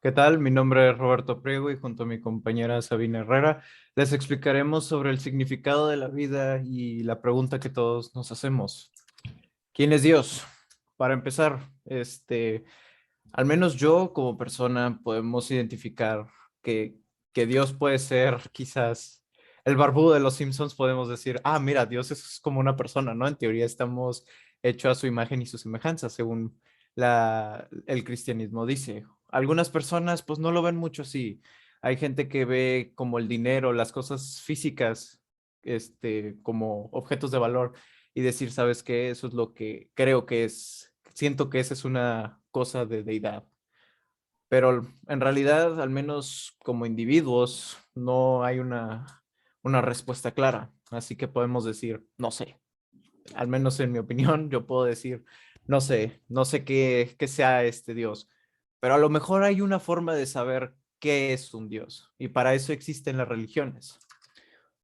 ¿Qué tal? Mi nombre es Roberto Priego y junto a mi compañera Sabina Herrera les explicaremos sobre el significado de la vida y la pregunta que todos nos hacemos. ¿Quién es Dios? Para empezar, al menos yo como persona podemos identificar que, que Dios puede ser quizás el barbudo de los Simpsons. Podemos decir, ah, mira, Dios es como una persona, ¿no? En teoría estamos hechos a su imagen y su semejanza, según el cristianismo dice. Algunas personas pues no lo ven mucho así. Hay gente que ve como el dinero, las cosas físicas, como objetos de valor y decir, ¿sabes qué? Eso es lo que creo que es. Siento que esa es una cosa de deidad. Pero en realidad, al menos como individuos, no hay una respuesta clara. Así que podemos decir, no sé. Al menos en mi opinión, yo puedo decir, no sé qué sea este Dios. Pero a lo mejor hay una forma de saber qué es un Dios. Y para eso existen las religiones.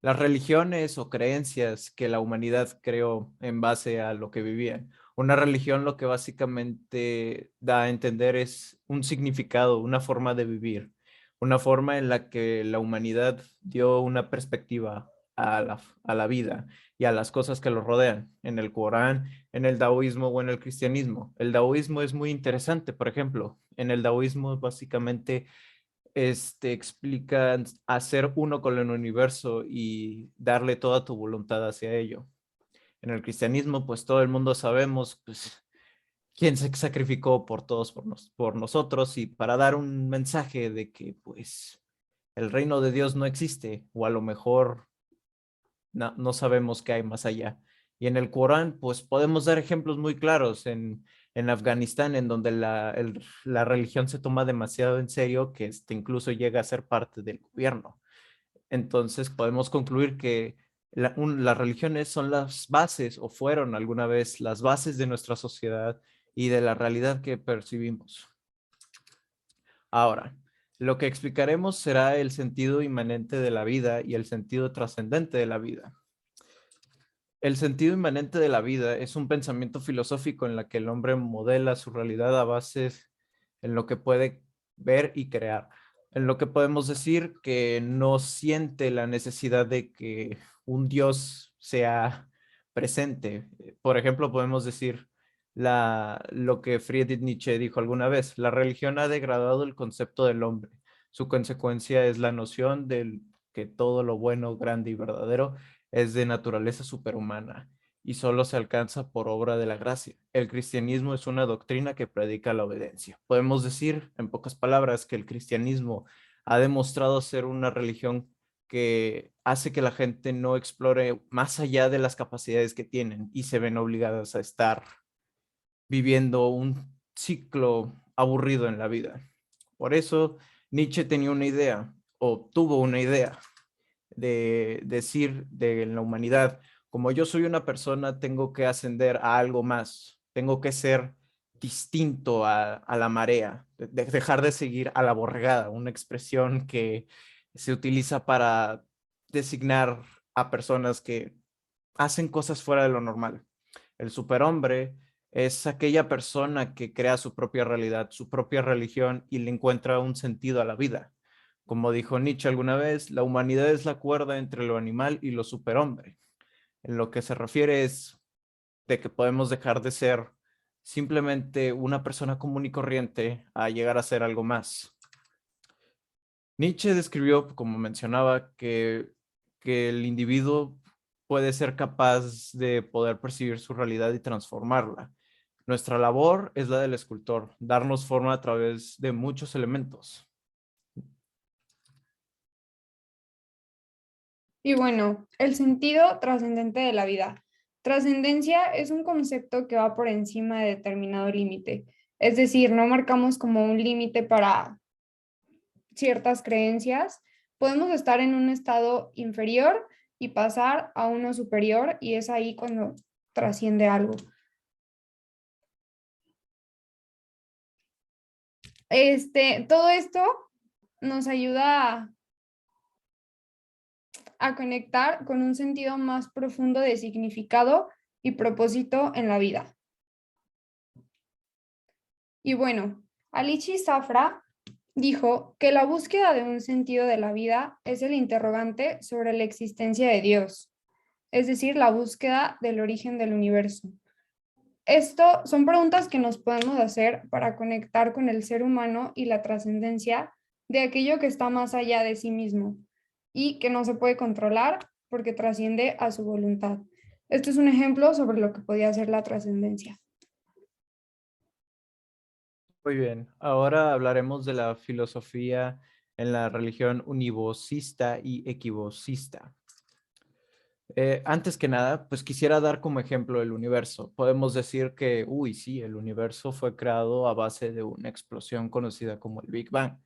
Las religiones o creencias que la humanidad creó en base a lo que vivían. Una religión lo que básicamente da a entender es un significado, una forma de vivir, una forma en la que la humanidad dio una perspectiva a la vida y a las cosas que lo rodean, en el Corán, en el taoísmo o en el cristianismo. El taoísmo es muy interesante, por ejemplo, en el taoísmo básicamente explican hacer uno con el universo y darle toda tu voluntad hacia ello. En el cristianismo, pues todo el mundo sabemos, pues, quién se sacrificó por todos, por nosotros y para dar un mensaje de que, pues, el reino de Dios no existe o a lo mejor no sabemos qué hay más allá. Y en el Corán, pues podemos dar ejemplos muy claros en Afganistán, en donde la religión se toma demasiado en serio, que incluso llega a ser parte del gobierno. Entonces podemos concluir que las religiones son las bases o fueron alguna vez las bases de nuestra sociedad y de la realidad que percibimos. Ahora, lo que explicaremos será el sentido inmanente de la vida y el sentido trascendente de la vida. El sentido inmanente de la vida es un pensamiento filosófico en la que el hombre modela su realidad a base en lo que puede ver y crear, en lo que podemos decir que no siente la necesidad de que un Dios sea presente. Por ejemplo, podemos decir lo que Friedrich Nietzsche dijo alguna vez: la religión ha degradado el concepto del hombre. Su consecuencia es la noción de que todo lo bueno, grande y verdadero es de naturaleza superhumana y solo se alcanza por obra de la gracia. El cristianismo es una doctrina que predica la obediencia. Podemos decir, en pocas palabras, que el cristianismo ha demostrado ser una religión que hace que la gente no explore más allá de las capacidades que tienen y se ven obligadas a estar viviendo un ciclo aburrido en la vida. Por eso Nietzsche tenía una idea, o tuvo una idea, de decir de la humanidad: como yo soy una persona, tengo que ascender a algo más, tengo que ser distinto a la marea, dejar de seguir a la borregada, una expresión que se utiliza para designar a personas que hacen cosas fuera de lo normal. El superhombre es aquella persona que crea su propia realidad, su propia religión y le encuentra un sentido a la vida. Como dijo Nietzsche alguna vez, la humanidad es la cuerda entre lo animal y lo superhombre. En lo que se refiere es de que podemos dejar de ser simplemente una persona común y corriente a llegar a ser algo más. Nietzsche describió, como mencionaba, que el individuo puede ser capaz de poder percibir su realidad y transformarla. Nuestra labor es la del escultor, darnos forma a través de muchos elementos. Y bueno, el sentido trascendente de la vida. Trascendencia es un concepto que va por encima de determinado límite. Es decir, no marcamos como un límite para ciertas creencias. Podemos estar en un estado inferior y pasar a uno superior y es ahí cuando trasciende algo. Todo esto nos ayuda a conectar con un sentido más profundo de significado y propósito en la vida. Y bueno, Alicia Zafra dijo que la búsqueda de un sentido de la vida es el interrogante sobre la existencia de Dios, es decir, la búsqueda del origen del universo. Esto son preguntas que nos podemos hacer para conectar con el ser humano y la trascendencia de aquello que está más allá de sí mismo y que no se puede controlar porque trasciende a su voluntad. Esto es un ejemplo sobre lo que podía ser la trascendencia. Muy bien, ahora hablaremos de la filosofía en la religión univocista y equivocista. Antes que nada, pues quisiera dar como ejemplo el universo. Podemos decir que, uy, sí, el universo fue creado a base de una explosión conocida como el Big Bang.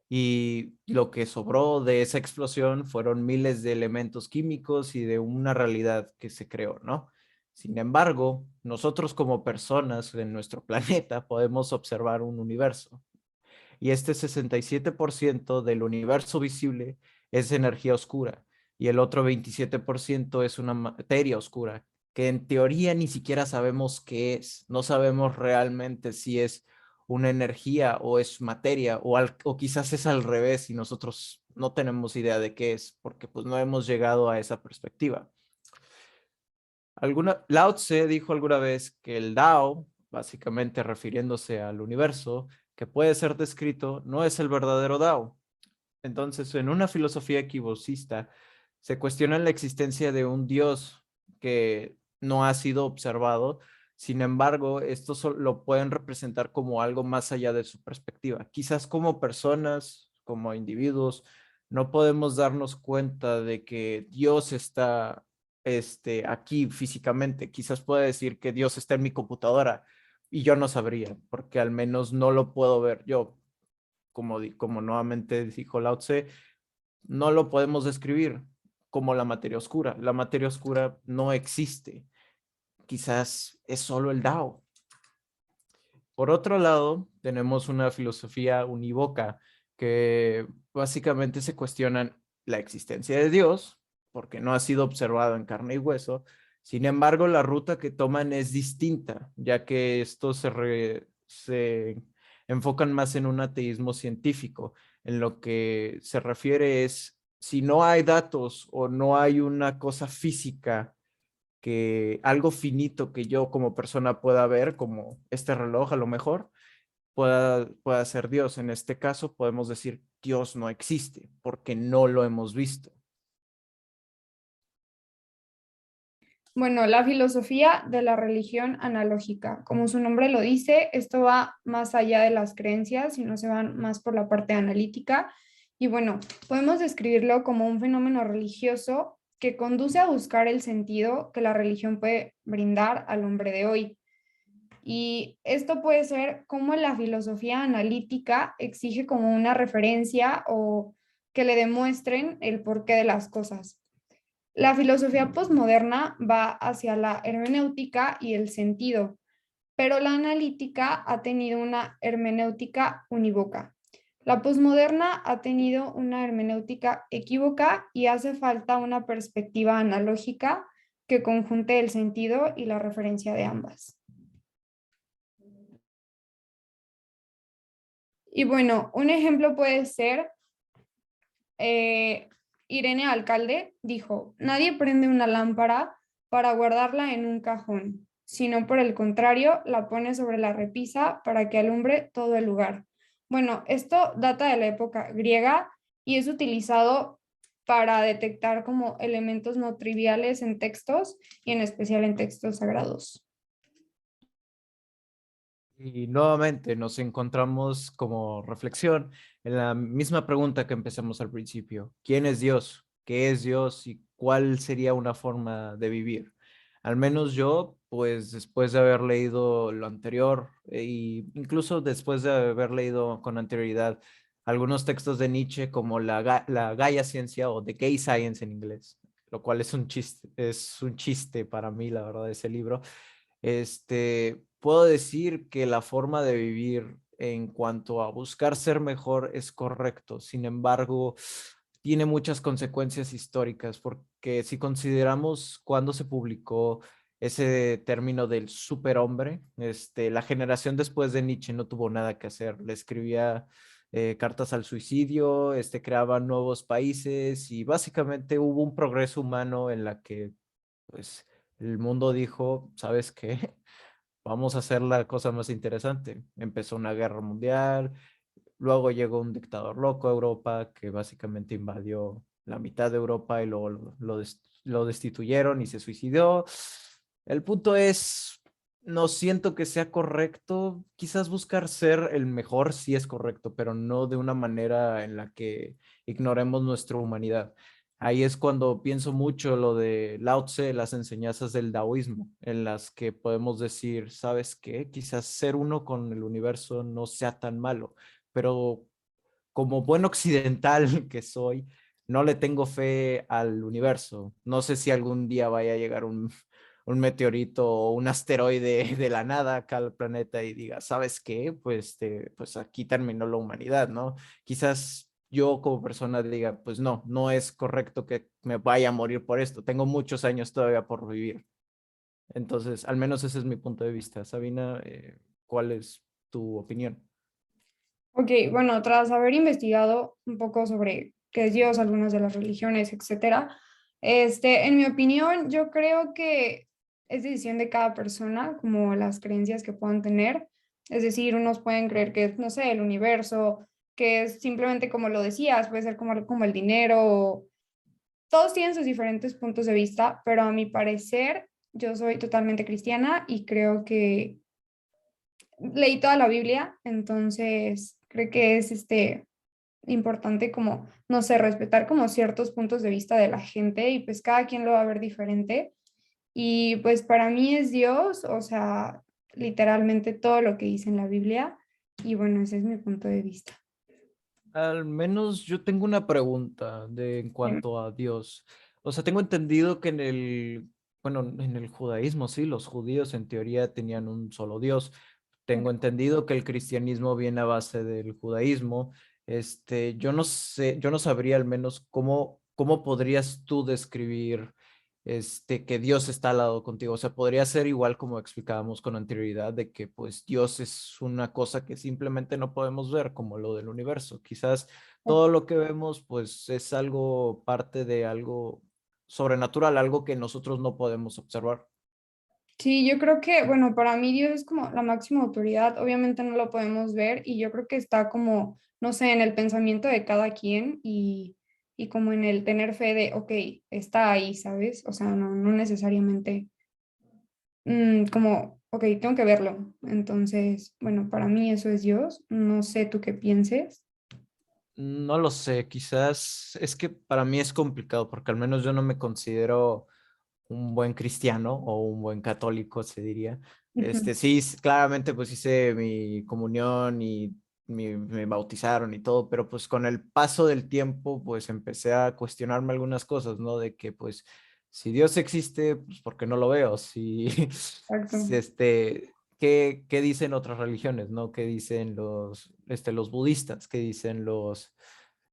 Y lo que sobró de esa explosión fueron miles de elementos químicos y de una realidad que se creó, ¿no? Sin embargo, nosotros como personas en nuestro planeta podemos observar un universo. Y este 67% del universo visible es energía oscura y el otro 27% es una materia oscura, que en teoría ni siquiera sabemos qué es. No sabemos realmente si es una energía o es materia o quizás es al revés y nosotros no tenemos idea de qué es porque pues no hemos llegado a esa perspectiva. Lao Tse dijo alguna vez que el Dao, básicamente refiriéndose al universo, que puede ser descrito, no es el verdadero Dao. Entonces, en una filosofía equivocista, se cuestiona la existencia de un Dios que no ha sido observado. Sin embargo, esto lo pueden representar como algo más allá de su perspectiva. Quizás como personas, como individuos, no podemos darnos cuenta de que Dios está aquí físicamente. Quizás pueda decir que Dios está en mi computadora y yo no sabría, porque al menos no lo puedo ver yo. Como nuevamente dijo Lao Tse, no lo podemos describir como la materia oscura. La materia oscura no existe. Quizás es solo el Dao. Por otro lado, tenemos una filosofía unívoca que básicamente se cuestionan la existencia de Dios, porque no ha sido observado en carne y hueso. Sin embargo, la ruta que toman es distinta, ya que estos se enfocan más en un ateísmo científico. En lo que se refiere es, si no hay datos o no hay una cosa física que algo finito que yo como persona pueda ver, como este reloj a lo mejor, pueda ser Dios. En este caso podemos decir Dios no existe porque no lo hemos visto. Bueno, la filosofía de la religión analógica. Como su nombre lo dice, esto va más allá de las creencias, sino se van más por la parte analítica. Y bueno, podemos describirlo como un fenómeno religioso que conduce a buscar el sentido que la religión puede brindar al hombre de hoy. Y esto puede ser como la filosofía analítica exige como una referencia o que le demuestren el porqué de las cosas. La filosofía posmoderna va hacia la hermenéutica y el sentido, pero la analítica ha tenido una hermenéutica unívoca. La posmoderna ha tenido una hermenéutica equívoca y hace falta una perspectiva analógica que conjunte el sentido y la referencia de ambas. Y bueno, un ejemplo puede ser Irene Alcalde dijo, nadie prende una lámpara para guardarla en un cajón, sino por el contrario, la pone sobre la repisa para que alumbre todo el lugar. Bueno, esto data de la época griega y es utilizado para detectar como elementos no triviales en textos y en especial en textos sagrados. Y nuevamente nos encontramos como reflexión en la misma pregunta que empezamos al principio. ¿Quién es Dios? ¿Qué es Dios? ¿Y cuál sería una forma de vivir? Al menos yo, pues después de haber leído lo anterior e incluso después de haber leído con anterioridad algunos textos de Nietzsche como la Gaia Ciencia o The Gay Science en inglés, lo cual es un chiste para mí, la verdad, ese libro. Puedo decir que la forma de vivir en cuanto a buscar ser mejor es correcto. Sin embargo, tiene muchas consecuencias históricas, porque si consideramos cuándo se publicó ese término del superhombre, la generación después de Nietzsche no tuvo nada que hacer. Le escribía cartas al suicidio, creaban nuevos países y básicamente hubo un progreso humano en la que pues el mundo dijo, ¿sabes qué? Vamos a hacer la cosa más interesante. Empezó una guerra mundial, luego llegó un dictador loco a Europa que básicamente invadió la mitad de Europa y luego lo destituyeron y se suicidó. El punto es, no siento que sea correcto, quizás buscar ser el mejor sí es correcto, pero no de una manera en la que ignoremos nuestra humanidad. Ahí es cuando pienso mucho lo de Lao Tse, las enseñanzas del taoísmo, en las que podemos decir, ¿sabes qué? Quizás ser uno con el universo no sea tan malo, pero como buen occidental que soy, no le tengo fe al universo. No sé si algún día vaya a llegar un meteorito o un asteroide de la nada acá al planeta y diga, ¿sabes qué? Pues aquí terminó la humanidad, ¿no? Quizás yo como persona diga, pues no, no es correcto que me vaya a morir por esto. Tengo muchos años todavía por vivir. Entonces, al menos ese es mi punto de vista. Sabina, ¿cuál es tu opinión? Ok, bueno, tras haber investigado un poco sobre qué es Dios, algunas de las religiones, etcétera, en mi opinión, yo creo que es decisión de cada persona, como las creencias que puedan tener. Es decir, unos pueden creer que es, no sé, el universo, que es simplemente como lo decías, puede ser como el dinero. Todos tienen sus diferentes puntos de vista, pero a mi parecer, yo soy totalmente cristiana y creo que leí toda la Biblia, entonces creo que es importante como, no sé, respetar como ciertos puntos de vista de la gente y pues cada quien lo va a ver diferente. Y pues para mí es Dios, o sea, literalmente todo lo que dice en la Biblia. Y bueno, ese es mi punto de vista. Al menos yo tengo una pregunta en Dime. cuanto a Dios. O sea, tengo entendido que bueno, en el judaísmo, sí, los judíos en teoría tenían un solo Dios. Tengo entendido que el cristianismo viene a base del judaísmo. Yo no sé, yo no sabría al menos cómo podrías tú describir que Dios está al lado contigo. O sea, podría ser igual como explicábamos con anterioridad, de que pues Dios es una cosa que simplemente no podemos ver, como lo del universo. Quizás todo lo que vemos pues es algo parte de algo sobrenatural, algo que nosotros no podemos observar. Sí, yo creo que, bueno, para mí Dios es como la máxima autoridad. Obviamente no lo podemos ver y yo creo que está como, no sé, en el pensamiento de cada quien y como en el tener fe de, ok, está ahí, ¿sabes? O sea, no necesariamente como, ok, tengo que verlo. Entonces, bueno, para mí eso es Dios. No sé tú qué pienses. No lo sé, quizás es que para mí es complicado porque al menos yo no me considero un buen cristiano o un buen católico, se diría. Ujú. Sí, claramente pues hice mi comunión y me bautizaron y todo, pero pues con el paso del tiempo pues empecé a cuestionarme algunas cosas, ¿no? De que pues si Dios existe, pues ¿por qué no lo veo? Si, si, Exacto. ¿qué dicen otras religiones, ¿no? ¿Qué dicen los budistas? ¿Qué dicen los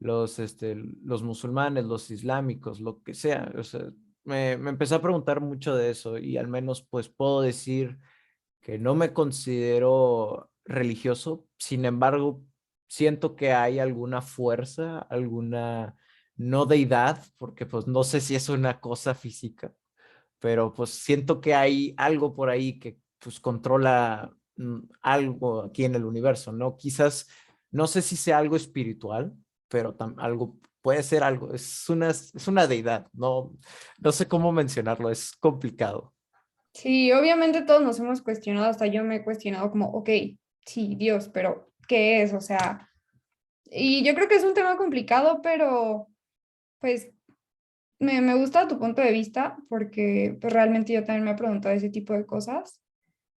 musulmanes, los islámicos, lo que sea? O sea, me empecé a preguntar mucho de eso y al menos pues puedo decir que no me considero religioso, sin embargo, siento que hay alguna fuerza, alguna no deidad, porque pues no sé si es una cosa física, pero pues siento que hay algo por ahí que pues controla algo aquí en el universo, ¿no? Quizás, no sé si sea algo espiritual, pero algo, puede ser algo, es una deidad, no, no sé cómo mencionarlo, es complicado. Sí, obviamente todos nos hemos cuestionado, hasta yo me he cuestionado como, ok, sí, Dios, pero ¿qué es? O sea, y yo creo que es un tema complicado, pero pues me gusta tu punto de vista porque pues, realmente yo también me he preguntado ese tipo de cosas,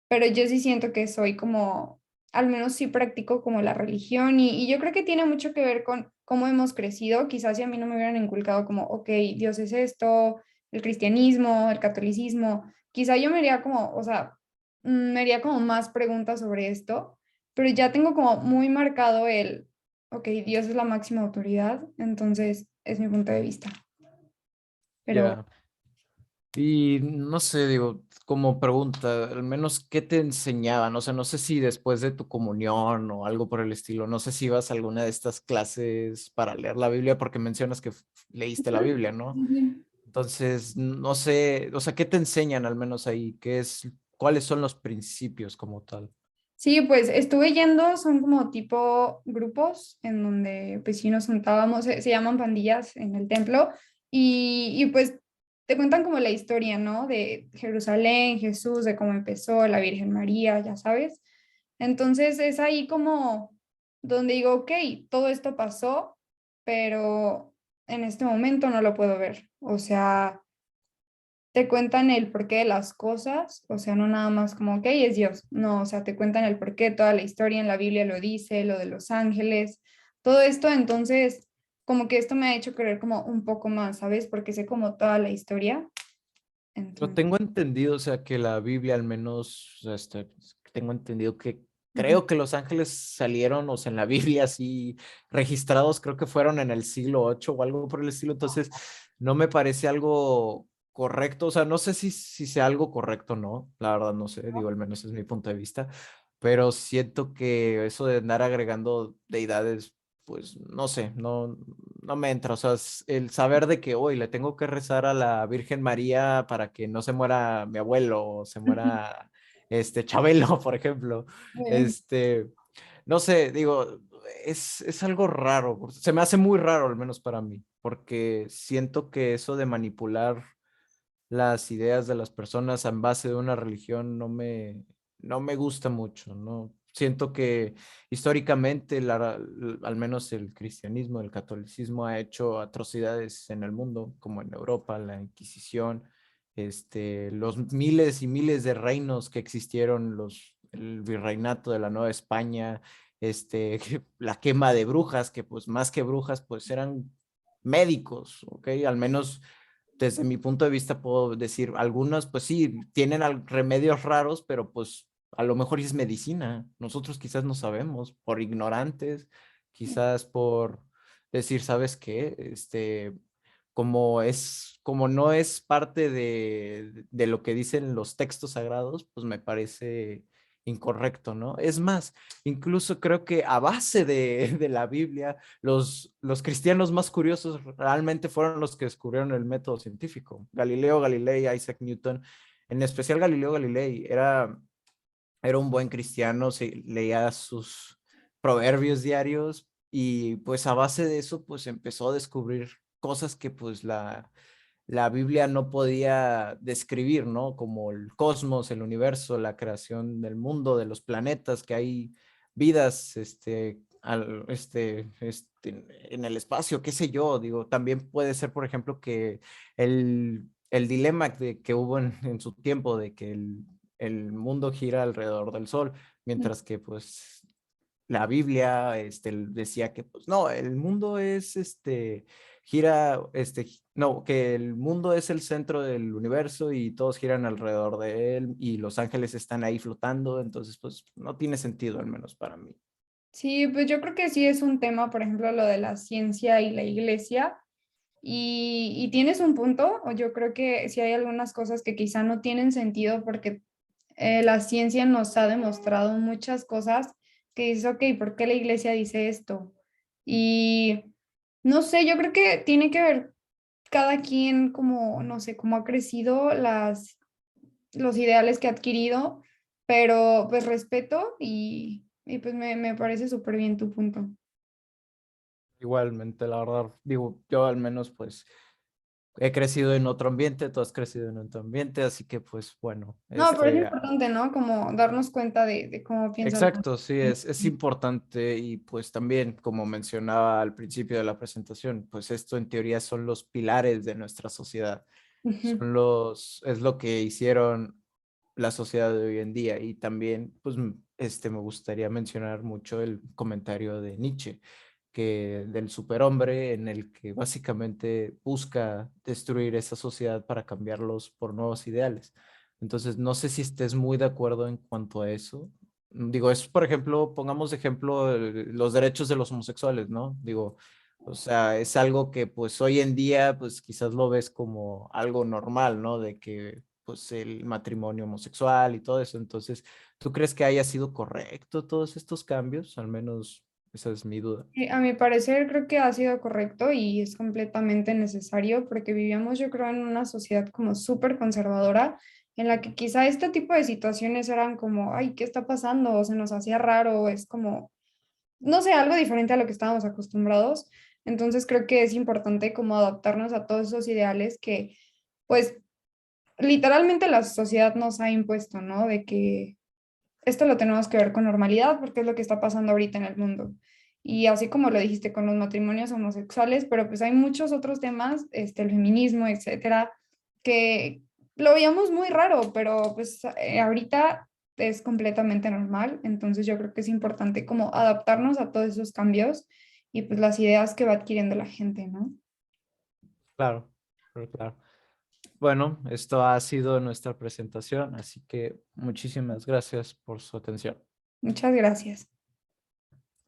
pero yo sí siento que soy como, al menos sí practico como la religión y yo creo que tiene mucho que ver con cómo hemos crecido. Quizás si a mí no me hubieran inculcado como, ok, Dios es esto, el cristianismo, el catolicismo, quizá yo me haría como, o sea, me haría como más preguntas sobre esto, pero ya tengo como muy marcado el, ok, Dios es la máxima autoridad, entonces es mi punto de vista. Pero Ya. Y no sé, digo, como pregunta, al menos, ¿qué te enseñaban? O sea, no sé si después de tu comunión o algo por el estilo, no sé si ibas a alguna de estas clases para leer la Biblia, porque mencionas que leíste la Biblia, ¿no? Ujú. Entonces, no sé, o sea, ¿qué te enseñan al menos ahí? ¿Cuáles son los principios como tal? Sí, pues estuve yendo, son como tipo grupos en donde pues sí nos juntábamos, se llaman pandillas en el templo y pues te cuentan como la historia, ¿no? De Jerusalén, Jesús, de cómo empezó, la Virgen María, ya sabes. Entonces es ahí como donde digo, ok, todo esto pasó, pero en este momento no lo puedo ver. O sea, te cuentan el porqué de las cosas, o sea, no nada más como, ok, es Dios, no, o sea, te cuentan el porqué, toda la historia en la Biblia lo dice, lo de los ángeles, todo esto, entonces, como que esto me ha hecho creer como un poco más, ¿sabes? Porque sé como toda la historia, Pero entonces. tengo entendido, o sea, que la Biblia al menos, tengo entendido que Ujú. creo que los ángeles salieron, o sea, en la Biblia así registrados, creo que fueron en el siglo VIII o algo por el estilo, entonces no me parece algo correcto, o sea, no sé si sea algo correcto o no, la verdad no sé, digo, al menos es mi punto de vista, pero siento que eso de andar agregando deidades, pues no sé, no me entra, o sea, el saber de que hoy le tengo que rezar a la Virgen María para que no se muera mi abuelo o se Ujú. muera Chabelo, por ejemplo, este, no sé, digo, es algo raro, se me hace muy raro al menos para mí, porque siento que eso de manipular las ideas de las personas en base de una religión no me gusta mucho, ¿no? Siento que históricamente, al menos el cristianismo, el catolicismo ha hecho atrocidades en el mundo, como en Europa, la Inquisición, los miles y miles de reinos que existieron, el virreinato de la Nueva España, la quema de brujas, que pues más que brujas, pues eran médicos, ¿ok? Al menos desde mi punto de vista puedo decir, algunos pues sí, tienen remedios raros, pero pues a lo mejor es medicina. Nosotros quizás no sabemos, por ignorantes, quizás por decir, ¿sabes qué? Como no es parte de lo que dicen los textos sagrados, pues me parece incorrecto, ¿no? Es más, incluso creo que a base de la Biblia, los cristianos más curiosos realmente fueron los que descubrieron el método científico. Galileo Galilei, Isaac Newton, en especial Galileo Galilei, era un buen cristiano, leía sus proverbios diarios y pues a base de eso pues empezó a descubrir cosas que pues la Biblia no podía describir, ¿no? Como el cosmos, el universo, la creación del mundo, de los planetas, que hay vidas, en el espacio, qué sé yo, digo, también puede ser, por ejemplo, que el dilema que hubo en su tiempo de que el mundo gira alrededor del sol, mientras que pues la Biblia decía que pues no, el mundo es gira, no, que el mundo es el centro del universo y todos giran alrededor de él y los ángeles están ahí flotando, entonces pues no tiene sentido al menos para mí. Sí, pues yo creo que sí es un tema, por ejemplo, lo de la ciencia y la iglesia. Y tienes un punto, o yo creo que sí hay algunas cosas que quizá no tienen sentido porque la ciencia nos ha demostrado muchas cosas que dices, ok, ¿por qué la iglesia dice esto? Y no sé, yo creo que tiene que ver cada quien como, no sé, cómo ha crecido, los ideales que ha adquirido, pero pues respeto y pues me parece súper bien tu punto. Igualmente, la verdad, digo, yo al menos pues he crecido en otro ambiente, tú has crecido en otro ambiente, así que pues bueno, No, pero es importante, ¿no? Como darnos cuenta de cómo piensa la exacto, sí, es importante y pues también, como mencionaba al principio de la presentación, pues esto en teoría son los pilares de nuestra sociedad, Ujú. es lo que hicieron la sociedad de hoy en día y también pues me gustaría mencionar mucho el comentario de Nietzsche, que del superhombre en el que básicamente busca destruir esa sociedad para cambiarlos por nuevos ideales. Entonces, no sé si estés muy de acuerdo en cuanto a eso. Digo, es, por ejemplo, pongamos de ejemplo los derechos de los homosexuales, ¿no? Digo, O sea, es algo que pues hoy en día pues quizás lo ves como algo normal, ¿no? De que pues el matrimonio homosexual y todo eso. Entonces, ¿tú crees que haya sido correcto todos estos cambios? Al menos esa es mi duda. A mi parecer creo que ha sido correcto y es completamente necesario porque vivíamos, yo creo, en una sociedad como súper conservadora en la que quizá este tipo de situaciones eran como, ay, ¿qué está pasando? O se nos hacía raro, es como, no sé, algo diferente a lo que estábamos acostumbrados. Entonces creo que es importante como adaptarnos a todos esos ideales que, pues, literalmente la sociedad nos ha impuesto, ¿no? De que esto lo tenemos que ver con normalidad porque es lo que está pasando ahorita en el mundo. Y así como lo dijiste con los matrimonios homosexuales, pero pues hay muchos otros temas, el feminismo, etcétera, que lo veíamos muy raro, pero pues ahorita es completamente normal. Entonces yo creo que es importante como adaptarnos a todos esos cambios y pues las ideas que va adquiriendo la gente, ¿no? Claro, claro. Bueno, esto ha sido nuestra presentación, así que muchísimas gracias por su atención. Muchas gracias.